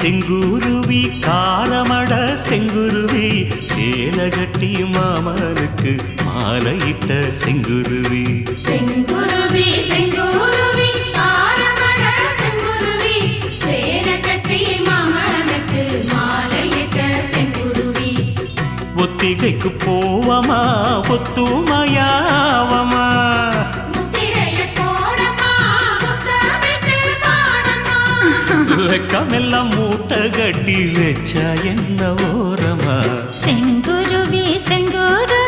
செங்குருவி காரமட செங்குருவி சேலகட்டி மாமனுக்கு மாலையிட்ட செங்குருவி செங்குருவி செங்குருவி காரமட செங்குருவி சேலகட்டி மாமனுக்கு மாலையிட்ட செங்குருவி ஒத்திகைக்கு போவமா ஒத்துமையாவமா வெக்கமெல்லாம் மூட்டை கட்டி வச்சா என்ன ஓரமா செங்குருவி செங்குருவி